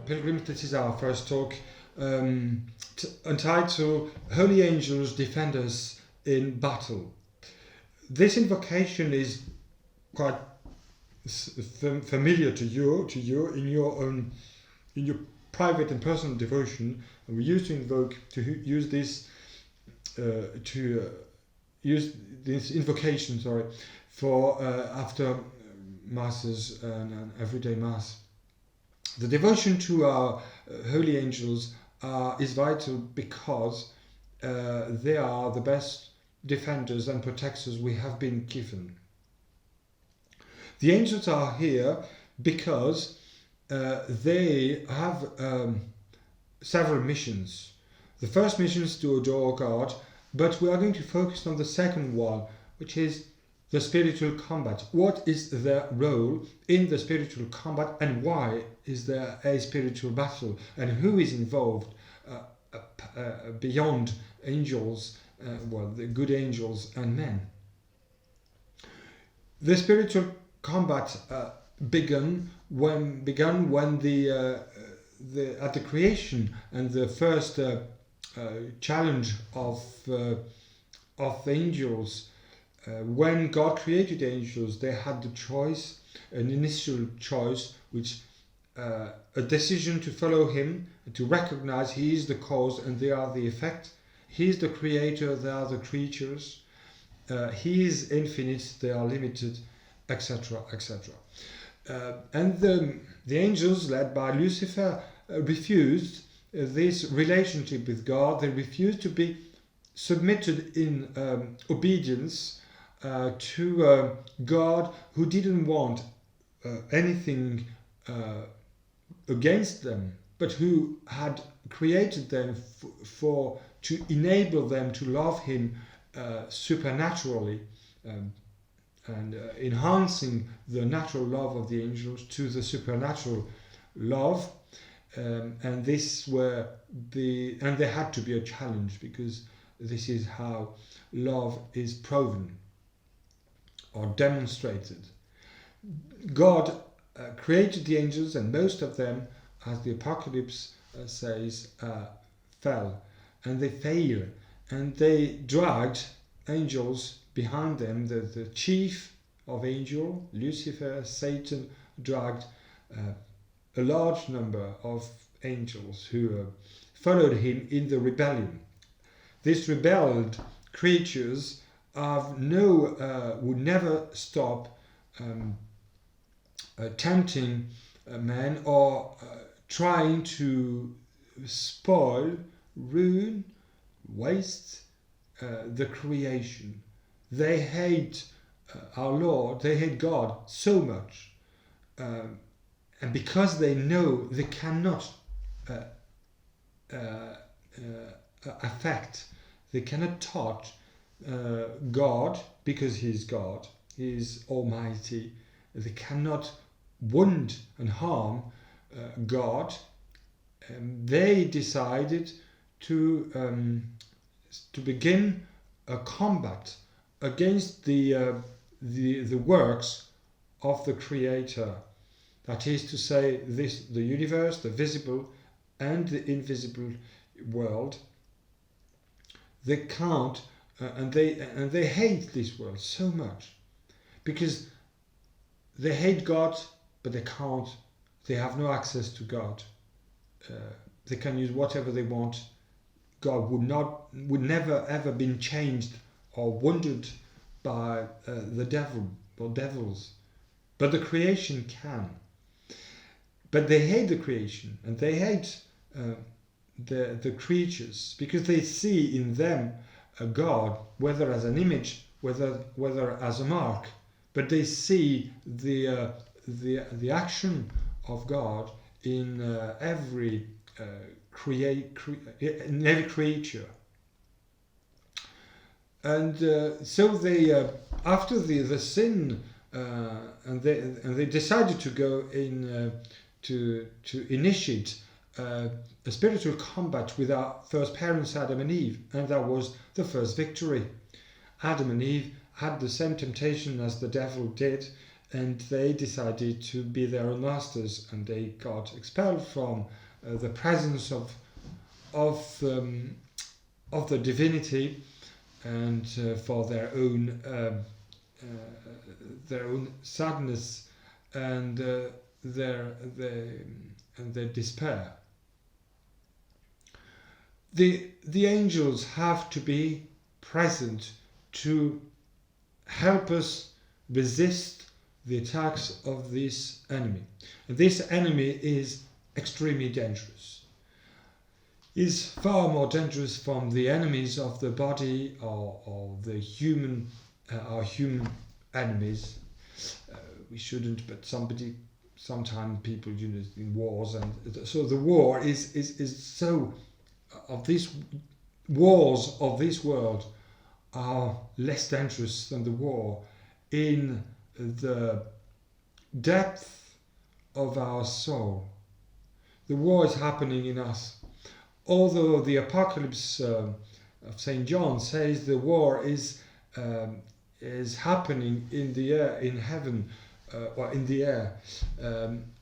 Pilgrims. This is our first talk, entitled Holy Angels Defend Us in Battle. This invocation is quite familiar to you in your private and personal devotion. And we used to use this invocation, for after masses and everyday mass. The devotion to our holy angels is vital because they are the best defenders and protectors we have been given. The angels are here because they have several missions. The first mission is to adore God, but we are going to focus on the second one, which is the spiritual combat. What is their role in the spiritual combat, and why is there a spiritual battle, and who is involved beyond angels, the good angels and men? The spiritual combat began when at the creation and the first challenge of angels. When God created angels, they had the choice, an initial choice, which a decision to follow Him, to recognize He is the cause and they are the effect. He is the creator, they are the creatures. He is infinite, they are limited, etc., etc. And the angels, led by Lucifer, refused this relationship with God. They refused to be submitted in obedience to God, who didn't want anything against them, but who had created them to enable them to love Him supernaturally, and enhancing the natural love of the angels to the supernatural love. And they had to be a challenge, because this is how love is proven or demonstrated. God created the angels, and most of them, as the Apocalypse says, fell, and they fail, and they dragged angels behind them. The chief of angels, Lucifer, Satan, dragged a large number of angels who followed him in the rebellion. These rebelled creatures would never stop tempting man, or trying to spoil, ruin, waste the creation. They hate our Lord, they hate God so much, and because they know they cannot affect, they cannot touch God, because He is God, He is Almighty. They cannot wound and harm God. They decided to begin a combat against the works of the Creator. That is to say, the universe, the visible and the invisible world. They can't, and they hate this world so much, because they hate God, but they can't. They have no access to God. They can use whatever they want. God would never ever been changed or wounded by the devil or devils, but the creation can. But they hate the creation, and they hate the creatures, because they see in them a God, whether as an image, whether as a mark, but they see the action of God in every creature. And so they, after the sin, and they decided to go in to initiate a spiritual combat with our first parents, Adam and Eve, and that was the first victory. Adam and Eve had the same temptation as the devil did. and they decided to be their own masters, and they got expelled from the presence of the divinity, and for their own sadness and their despair. The angels have to be present to help us resist the attacks of this enemy. And this enemy is extremely dangerous. Is far more dangerous from the enemies of the body or the human, our human enemies. We shouldn't, but sometimes people use it in wars, and so the war is so. Of these wars of this world are less dangerous than the war in the depth of our soul. The war is happening in us. Although the Apocalypse of St. John says the war is happening in the air, in heaven, or in the air,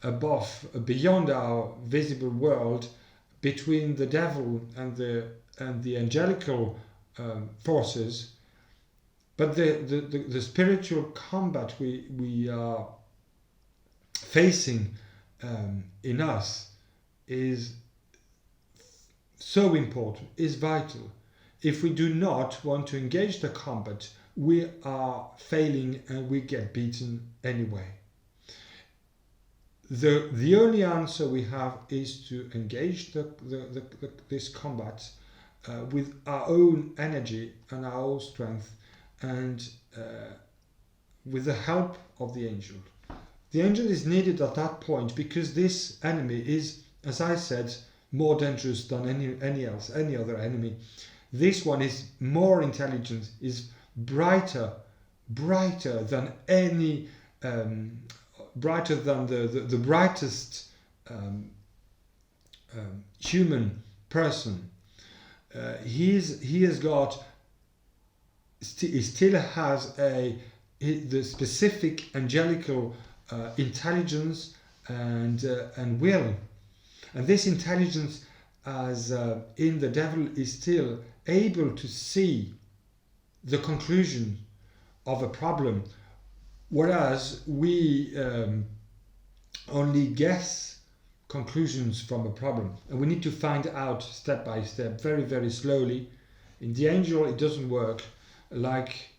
above, beyond our visible world, between the devil and the angelical forces, but the spiritual combat we are facing in us is so important, is vital. If we do not want to engage the combat, we are failing and we get beaten anyway. The only answer we have is to engage this combat with our own energy and our own strength, and with the help of the angel. The angel is needed at that point because this enemy is, as I said, more dangerous than any other enemy. This one is more intelligent, is brighter than any. Brighter than the brightest human person. He still has the specific angelical intelligence and will, and this intelligence, as in the devil, is still able to see the conclusion of a problem. Whereas we only guess conclusions from a problem, and we need to find out step by step, very, very slowly. In the angel, it doesn't work like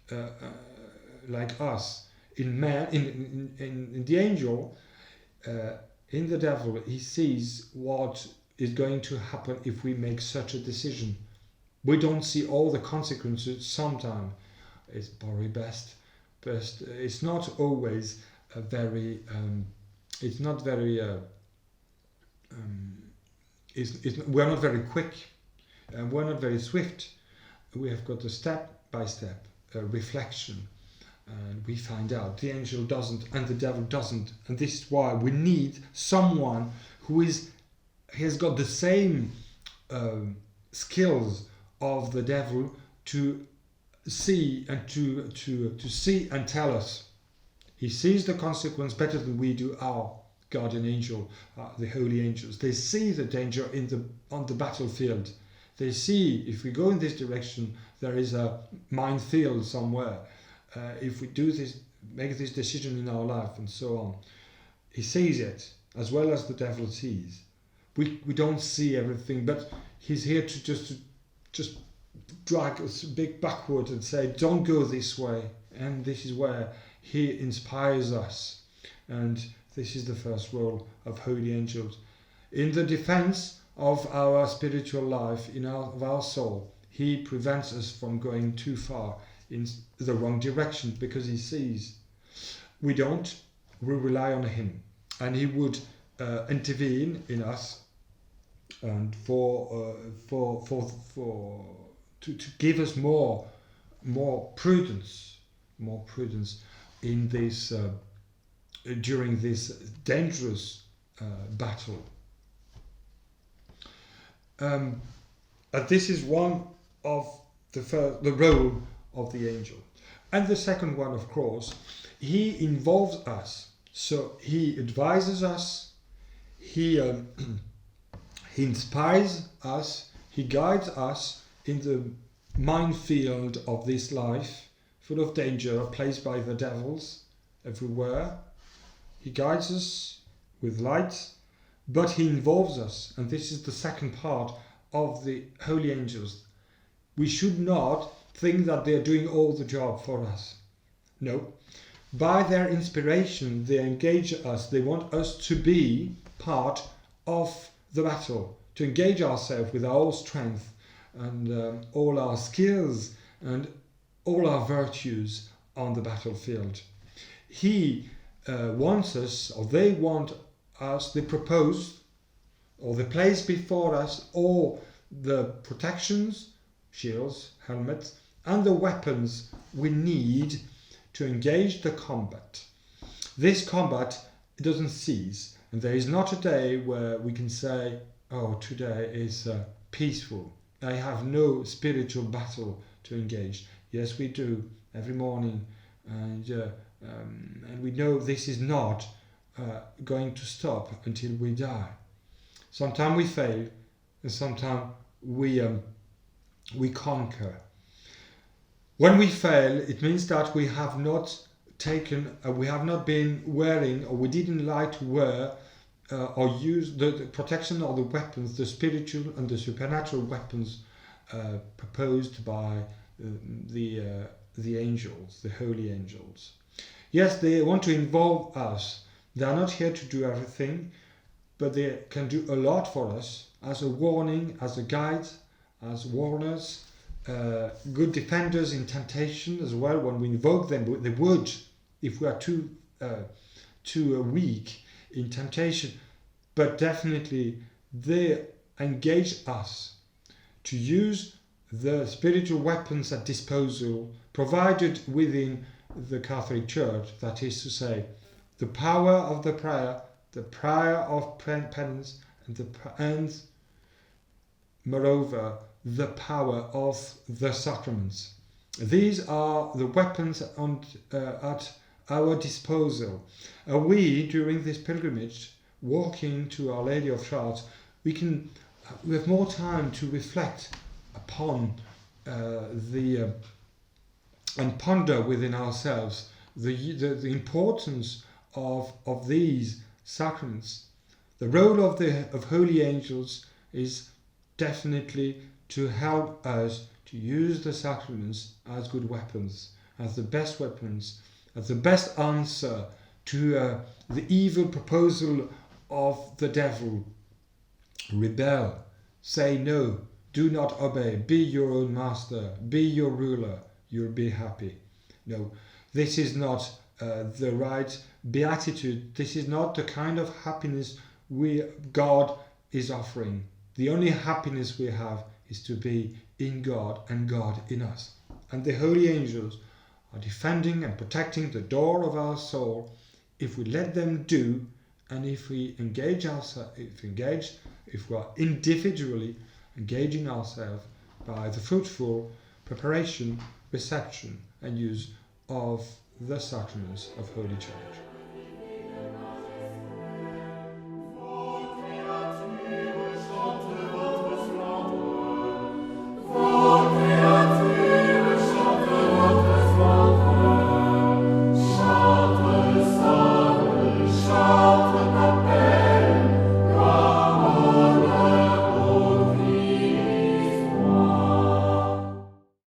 us. In the angel, in the devil, he sees what is going to happen if we make such a decision. We don't see all the consequences. Sometimes it's probably best. But it's not always we're not very quick, and we're not very swift. We have got a step-by-step reflection, and we find out the angel doesn't and the devil doesn't, and this is why we need someone who has got the same skills of the devil to see and to see and tell us. He sees the consequence better than we do. Our guardian angel, the holy angels, they see the danger on the battlefield. They see if we go in this direction, there is a minefield somewhere. If we do this, make this decision in our life, and so on. He sees it as well as the devil sees. We don't see everything, but he's here to just drag us a bit backward and say, don't go this way. And this is where he inspires us. And this is the first role of holy angels. In the defense of our spiritual life, of our soul, he prevents us from going too far in the wrong direction, because he sees. We rely on him, and he would intervene in us, and to give us more prudence in this during this dangerous battle. And this is one of the role of the angel. And the second one, of course, he involves us. So he advises us, he inspires us, he guides us in the minefield of this life, full of danger, placed by the devils everywhere. He guides us with light, but he involves us, and this is the second part of the holy angels. We should not think that they are doing all the job for us. No. By their inspiration, they engage us. They want us to be part of the battle, to engage ourselves with our strength and all our skills and all our virtues on the battlefield. He wants us, or they want us, they propose, or they place before us all the protections, shields, helmets, and the weapons we need to engage the combat. This combat doesn't cease, and there is not a day where we can say, oh, today is peaceful. I have no spiritual battle to engage. Yes, we do every morning, and we know this is not going to stop until we die. Sometimes we fail, and sometimes we conquer. When we fail, it means that we have not been wearing, or we didn't like to wear or use the protection or the weapons, the spiritual and the supernatural weapons proposed by the angels, the holy angels. Yes, they want to involve us. They are not here to do everything, but they can do a lot for us as a warning, as a guide, as warners, good defenders in temptation as well. When we invoke them, they would, if we are too weak in temptation. But definitely they engage us to use the spiritual weapons at disposal provided within the Catholic Church, that is to say, the power of the prayer of penance, and moreover the power of the sacraments. These are the weapons at our disposal. We, during this pilgrimage, walking to Our Lady of Chartres, we have more time to reflect upon and ponder within ourselves the importance of these sacraments. The role of holy angels is definitely to help us to use the sacraments as good weapons, as the best weapons, as the best answer to the evil proposal of the devil. Rebel, say no, do not obey, be your own master, be your ruler, you'll be happy. No, this is not the right beatitude. This is not the kind of happiness God is offering. The only happiness we have is to be in God and God in us. And the holy angels are defending and protecting the door of our soul if we let them do, and if we engage ourselves, if we are individually engaging ourselves by the fruitful preparation, reception and use of the sacraments of Holy Church.